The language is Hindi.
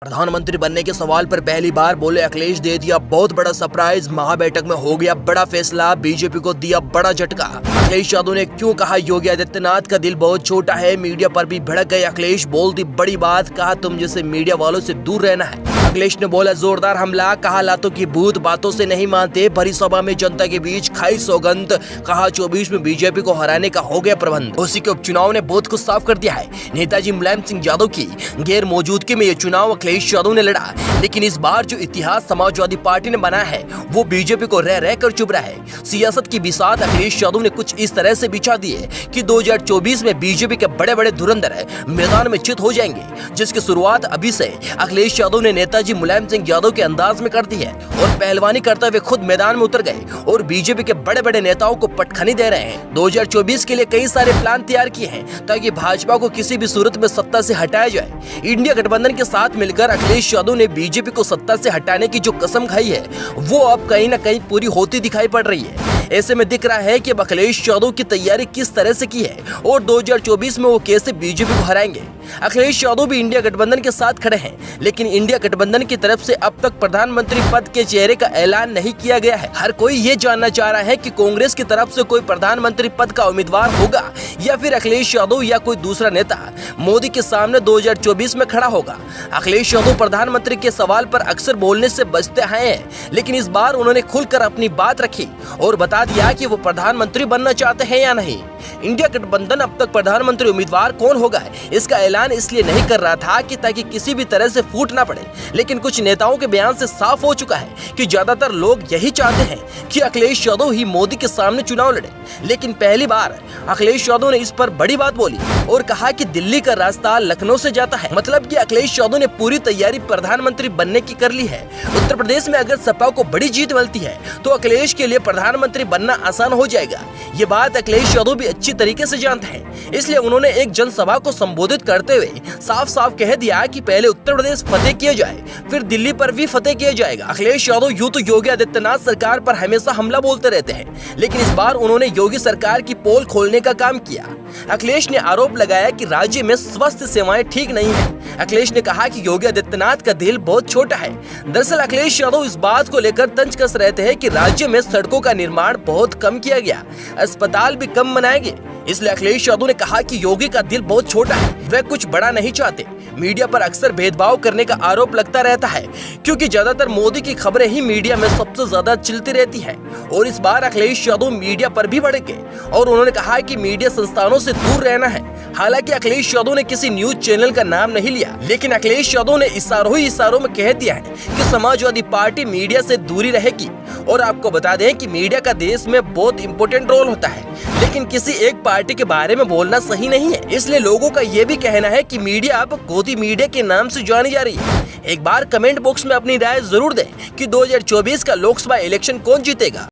प्रधानमंत्री बनने के सवाल पर पहली बार बोले अखिलेश, दे दिया बहुत बड़ा सरप्राइज, महाबैठक में हो गया बड़ा फैसला, बीजेपी को दिया बड़ा झटका। अखिलेश यादव ने क्यों कहा योगी आदित्यनाथ का दिल बहुत छोटा है, मीडिया पर भी भड़क गए अखिलेश, बोल दी बड़ी बात, कहा तुम जैसे मीडिया वालों से दूर रहना है। अखिलेश ने बोला जोरदार हमला, कहा लातों की भूत बातों से नहीं मानते, भरी सभा में जनता के बीच खाई सौगंध, कहा 24 में बीजेपी को हराने का हो गया प्रबंध। उसी के उपचुनाव ने बहुत कुछ साफ कर दिया है। नेताजी मुलायम सिंह यादव की गैर मौजूदगी में ये चुनाव अखिलेश यादव ने लड़ा, लेकिन इस बार जो इतिहास समाजवादी पार्टी ने बनाया है वो बीजेपी को रह रह कर चुभ रहा है। सियासत की बिसात अखिलेश यादव ने कुछ इस तरह से बिछा दी है कि 2024 में बीजेपी के बड़े बड़े धुरंधर मैदान में चित हो जाएंगे, जिसकी शुरुआत अभी से अखिलेश यादव ने नेताजी मुलायम सिंह यादव के अंदाज में कर दी है और पहलवानी करते हुए खुद मैदान में उतर गए और बीजेपी के बड़े बड़े नेताओं को पटखनी दे रहे हैं। 2024 के लिए कई सारे प्लान तैयार किए हैं ताकि भाजपा को किसी भी सूरत में सत्ता से हटाया जाए। इंडिया गठबंधन के साथ मिलकर अखिलेश यादव ने बीजेपी को सत्ता से हटाने की जो कसम खाई है वो अब कहीं न कहीं पूरी होती दिखाई पड़ रही है। ऐसे में दिख रहा है कि अखिलेश यादव की तैयारी किस तरह से की है और 2024 में वो कैसे बीजेपी को हराएंगे। अखिलेश यादव भी इंडिया गठबंधन के साथ खड़े हैं, लेकिन इंडिया गठबंधन की तरफ से अब तक प्रधानमंत्री पद के चेहरे का ऐलान नहीं किया गया है। हर कोई ये जानना चाह रहा है कि कांग्रेस की तरफ से कोई प्रधानमंत्री पद का उम्मीदवार होगा या फिर अखिलेश यादव या कोई दूसरा नेता मोदी के सामने 2024 में खड़ा होगा। अखिलेश यादव प्रधानमंत्री के सवाल पर अक्सर बोलने से बचते हैं, लेकिन इस बार उन्होंने खुलकर अपनी बात रखी और बता दिया कि वो प्रधानमंत्री बनना चाहते हैं या नहीं। इंडिया गठबंधन अब तक प्रधानमंत्री उम्मीदवार कौन होगा इसका ऐलान इसलिए नहीं कर रहा था कि ताकि किसी भी तरह से फूट ना पड़े, लेकिन कुछ नेताओं के बयान से साफ हो चुका है कि ज्यादातर लोग यही चाहते हैं कि अखिलेश यादव ही मोदी के सामने चुनाव लड़े। लेकिन पहली बार अखिलेश यादव ने इस पर बड़ी बात बोली और कहा कि दिल्ली का रास्ता लखनऊ से जाता है, मतलब कि अखिलेश यादव ने पूरी तैयारी प्रधानमंत्री बनने की कर ली है। उत्तर प्रदेश में अगर सपा को बड़ी जीत मिलती है तो अखिलेश के लिए प्रधानमंत्री बनना आसान हो जाएगा। ये बात अखिलेश यादव भी अच्छी तरीके से जानते हैं, इसलिए उन्होंने एक जनसभा को संबोधित करते हुए साफ साफ कह दिया कि पहले उत्तर प्रदेश फतेह किया जाए, फिर दिल्ली पर भी फतेह किया जाएगा। अखिलेश यादव यूं तो योगी आदित्यनाथ सरकार पर हमेशा हमला बोलते रहते हैं, लेकिन इस बार उन्होंने योगी सरकार की पोल खोलने का काम किया। अखिलेश ने आरोप लगाया कि राज्य में स्वास्थ्य सेवाएं ठीक नहीं है। अखिलेश ने कहा कि योगी आदित्यनाथ का दिल बहुत छोटा है। दरअसल अखिलेश यादव इस बात को लेकर तंज कस रहते हैं कि राज्य में सड़कों का निर्माण बहुत कम किया गया, अस्पताल भी कम बनाए गए, इसलिए अखिलेश यादव ने कहा कि योगी का दिल बहुत छोटा है, वे कुछ बड़ा नहीं चाहते। मीडिया पर अक्सर भेदभाव करने का आरोप लगता रहता है क्योंकि ज्यादातर मोदी की खबरें ही मीडिया में सबसे ज्यादा चलती रहती है और इस बार अखिलेश यादव मीडिया पर भी भड़के और उन्होंने कहा कि मीडिया संस्थानों से दूर रहना है। हालांकि अखिलेश यादव ने किसी न्यूज चैनल का नाम नहीं लिया, लेकिन अखिलेश यादव ने इशारों में कह दिया है कि समाजवादी पार्टी मीडिया से दूरी रहेगी। और आपको बता दें कि मीडिया का देश में बहुत इंपॉर्टेंट रोल होता है, लेकिन किसी एक पार्टी के बारे में बोलना सही नहीं है। इसलिए लोगों का ये भी कहना है कि मीडिया अब गोदी मीडिया के नाम से जानी जा रही है। एक बार कमेंट बॉक्स में अपनी राय जरूर दें कि 2024 का लोकसभा इलेक्शन कौन जीतेगा।